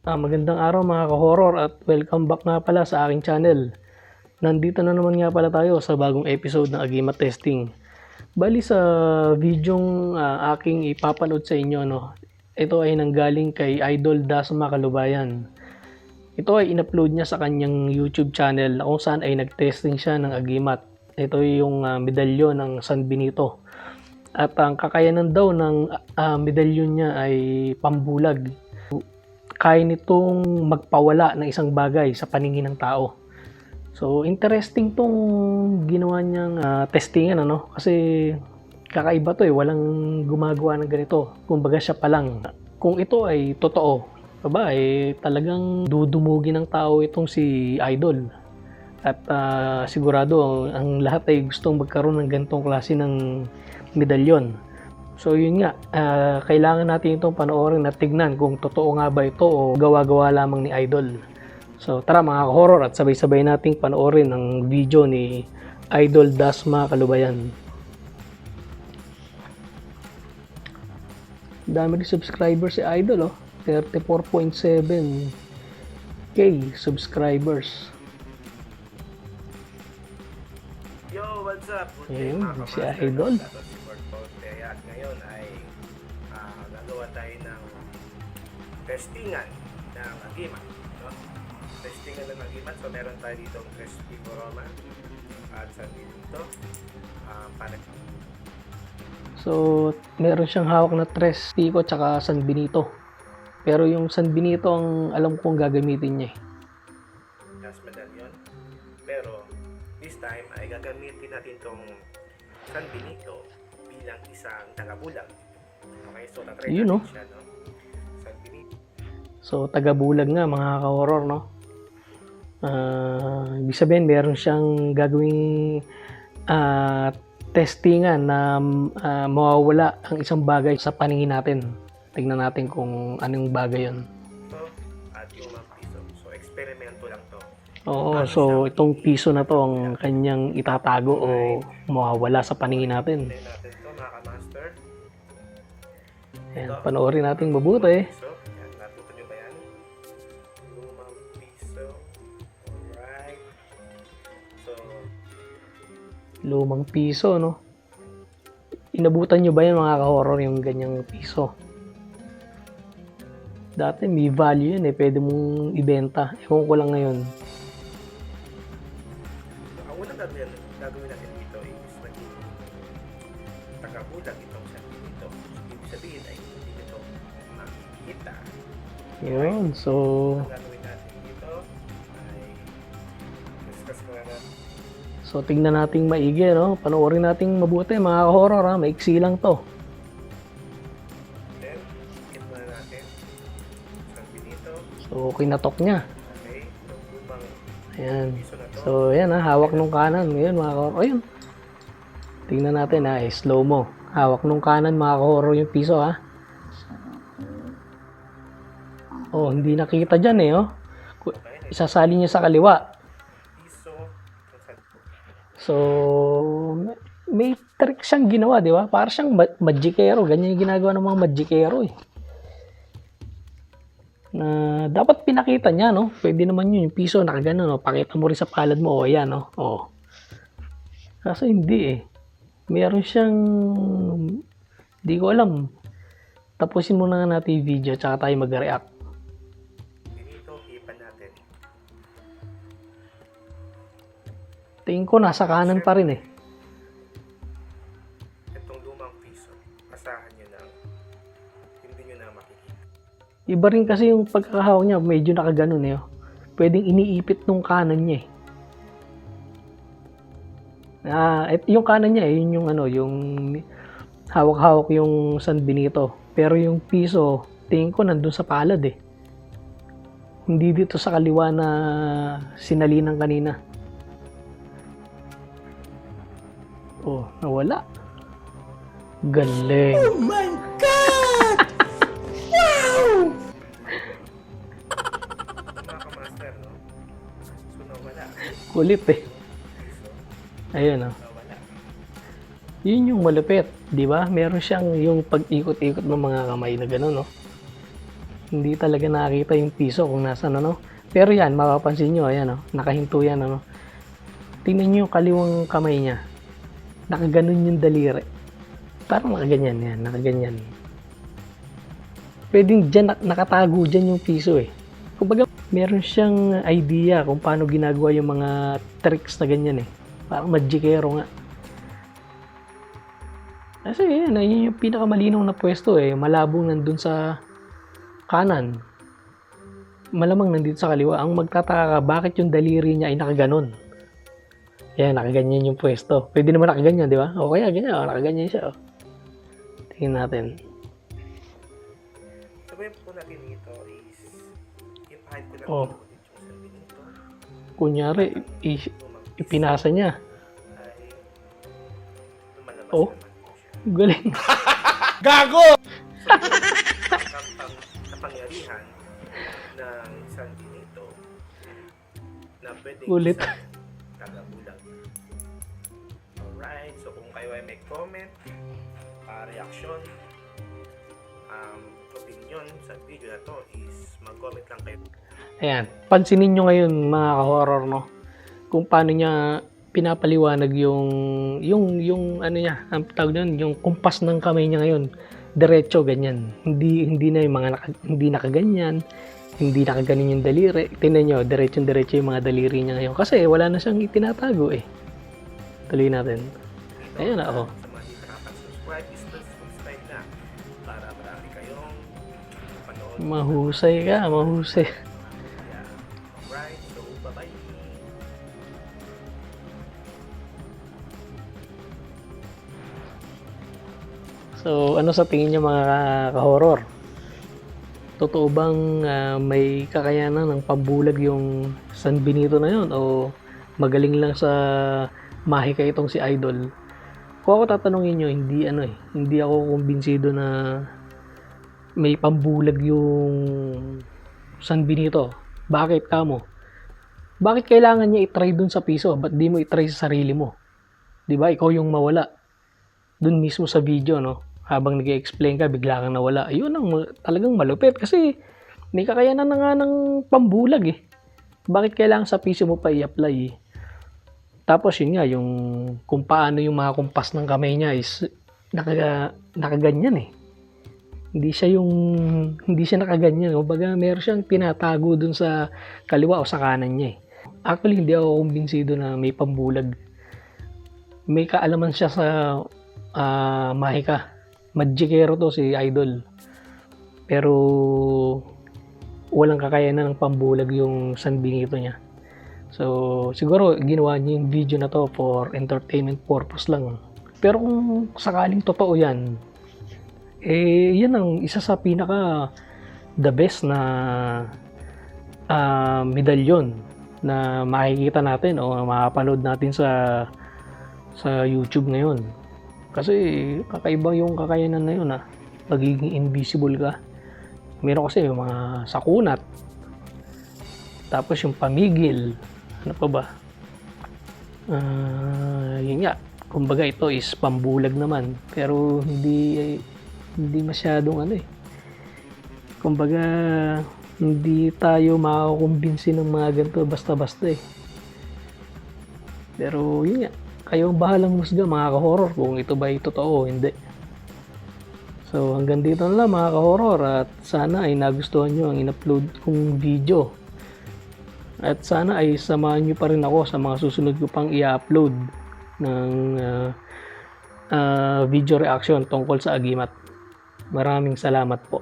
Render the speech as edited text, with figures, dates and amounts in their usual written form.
Magandang araw mga ka-horror at welcome back nga pala sa aking channel. Nandito na naman nga pala tayo sa bagong episode ng Agimat Testing. Bali sa videong aking ipapanood sa inyo, no, ito ay nanggaling kay Idol Dasma Kalubayan. Ito ay in-upload niya sa kanyang YouTube channel kung saan ay nag-testing siya ng Agimat. Ito yung medalyon ng San Benito. At ang kakayanan daw ng medalyon niya ay pambulag. Kaya nitong magpawala ng isang bagay sa paningin ng tao. So, interesting tong ginawa niyang testingan, ano? Kasi kakaiba to eh. Walang gumagawa ng ganito. Kumbaga siya pa lang. Kung ito ay totoo, talagang dudumugin ng tao itong si Idol. At sigurado ang lahat ay gustong magkaroon ng ganitong klase ng medalyon. So yun nga, kailangan natin itong panoorin at tignan kung totoo nga ba ito o gawa-gawa lamang ni Idol. So tara mga horror at sabay-sabay nating panoorin ang video ni Idol Dasma Kalubayan. Dami rin subscribers si Idol, 34.7k subscribers. Yo, what's up? Ayun, si Idol. At ngayon ay gagawa tayo ng testingan ng Agimat. No? Testingan ng Agimat. So meron tayo dito ang Crispy Corona at San Benito. So meron siyang hawak na Tres Pico tsaka San Benito. Pero yung San Benito ang alam kong gagamitin niya. Last medallion. Pero this time ay gagamitin natin itong San Benito bilang isang tagabulag. Okay, so tatry natin siya, no? San Benito. So, tagabulag nga mga ka-horror, no? Ibig sabihin, meron siyang gagawing testingan na mawawala ang isang bagay sa paningin natin. Tignan natin kung anong bagay yun. So, at yung mga piso. So, eksperimento lang to. Oo, so itong piso na to ang kanyang itatago o mawawala sa paningin natin. Ayan, panoorin natin mabuti. Yan, natuto nyo ba yan? Lumang piso. Alright. So, Lumang piso, no? Inabutan nyo ba yan mga ka-horror yung ganyang piso? Dati may value yun eh. Pwede mong ibenta. Ewan ko lang ngayon. ang unang gagawin natin dito is maging tagabulag itong San Benito. Ibig sabihin ay hindi nito makikita. Yun, so Ang gagawin natin dito ay discuss ko na. so tingnan natin maigi, no? Panoorin natin mabuti mga ka-horror, ha? Maiksi lang to. Then, hit na natin San Benito. So kinatok niya. Okay, yung lumang Ayan. piso na to. So ayan, ha? Hawak nung kanan. Ngayon mga ka-horror. Ayun. Tingnan natin, ha? Slow mo. Hawak nung kanan mga ka-horror yung piso, ha? Oh, hindi nakita dyan eh, oh. Isasali niya sa kaliwa. Piso. So, may trick siyang ginawa, di ba? Para siyang magikero. Ganyan yung ginagawa ng mga magikero, eh. Na dapat pinakita niya, no? Pwede naman yun, yung piso, nakagano, no? Pakita mo rin sa palad mo, oh, yan, no? Oh. Kaso hindi, eh. Meron siyang, di ko alam. Tapusin muna nga natin yung video, tsaka tayo mag-react. Dito, hipan natin. Tingin ko, nasa kanan pa rin, eh. Itong lumang piso, asahan nyo na hindi nyo na makikita. Iba rin kasi yung pagkakahawak niya, medyo nakaganon, eh. Oh. Pwedeng iniipit nung kanan niya, eh. Yung kanan niya, yun yung ano, yung hawak-hawak yung San Benito. Pero yung piso, tingin ko nandun sa palad eh. Hindi dito sa kaliwa na sinalinan kanina. Oh, nawala. Galing. Oh my God! Wow! Mga kamaster, no? So, nawala. Kulit eh. Ayun oh. Nawala. Yun yung malupit, di ba? Meron siyang yung pag-ikot-ikot ng mga kamay na gano'n, no? Hindi talaga nakakita yung piso kung nasaan ano. Pero yan, mapapansin nyo, ayan nakahinto yan ano. Tingnan nyo yung kaliwang kamay niya. Nakaganon yung daliri. Parang nakaganyan yan, nakaganyan. Pwedeng dyan, nakatago dyan yung piso eh. Kumbaga, meron siyang idea kung paano ginagawa yung mga tricks na ganyan eh. Parang magikero nga. Kasi yun yung pinakamalinaw na pwesto eh. Malabong nandun sa kanan. Malamang nandito sa kaliwa. Ang magtataka ka, bakit yung daliri niya ay nakaganon? Yan, nakaganyan yung pwesto. Pwede naman nakaganyan, di ba? O kaya ganyan, nakaganyan siya. Tingnan natin. Sabihin po natin dito is ipahid ko lang Oh. ulit yung San Benito. Kunyari, ipinasa niya. Ay lumalabas Oh. naman po siya. Galing. Kapangyarihan ng San Benito na pwedeng Ulit. isang tagabulag. Alright, so kung kayo ay may comment, reaction, opinion sa video na to is mag-comment lang kayo. Ayan, pansinin nyo ngayon mga ka-horror no. Kung paano niya pinapaliwanag yung ano niya, ang tawag doon, yung kumpas ng kamay niya ngayon. Diretso ganyan. Hindi na yung mga hindi nakaganyan, hindi nakaganon yung daliri. Tingnan niyo, diretso yung mga daliri niya ngayon kasi wala na siyang itinatago eh. Tuloy natin. Ayan na ako. Sa mga hindi nakapag-subscribe, is subscribe na para marami kayong panood. Mahusay ka, mahusay. Yeah. Alright, so bye-bye. So, ano sa tingin niyo mga ka-horror? Totoo bang may kakayanan ng pambulag yung San Benito na yun? O magaling lang sa mahika itong si Idol? Kung ako tatanungin nyo, hindi ako kumbinsido na may pambulag yung San Benito. Bakit kamo? Bakit kailangan niya itry dun sa piso? Ba't di mo itry sa sarili mo? Diba? Ikaw yung mawala. Dun mismo sa video, no? Habang nag-explain ka, bigla kang nawala. Ayun ang talagang malupit kasi may kakayanan na nga ng pambulag eh. Bakit kailangan sa piso mo pa i-apply eh? Tapos yun nga, yung kung paano yung mga kumpas ng kamay niya is nakaganyan eh. Hindi siya nakaganyan. Kumbaga meron siyang tinatago dun sa kaliwa o sa kanan niya eh. Actually, hindi ako kumbinsido na may pambulag. May kaalaman siya sa mahika. Magikero to si Idol. Pero walang kakayanan ng pambulag yung San Benito niya. So, siguro ginawa niya yung video na to for entertainment purpose lang. Pero kung sakaling totoo yan, yan ang isa sa pinaka the best na medalyon na makikita natin o makapanood natin sa YouTube ngayon. Kasi kakaiba yung kakayanan na yun magiging invisible ka. Meron kasi yung mga sakunat. Tapos yung pamigil. Ano pa ba? Yun nga. Kumbaga ito is pambulag naman. Pero hindi masyadong Kumbaga hindi tayo makakumbinsi ng mga ganito basta-basta eh. Pero yun nga. Kayo ang bahalang husga mga ka-horror kung ito ba ay totoo o hindi. So hanggang dito na lang mga ka-horror at sana ay nagustuhan nyo ang in-upload kong video. At sana ay samahan nyo pa rin ako sa mga susunod ko pang i-upload ng video reaction tungkol sa Agimat. Maraming salamat po.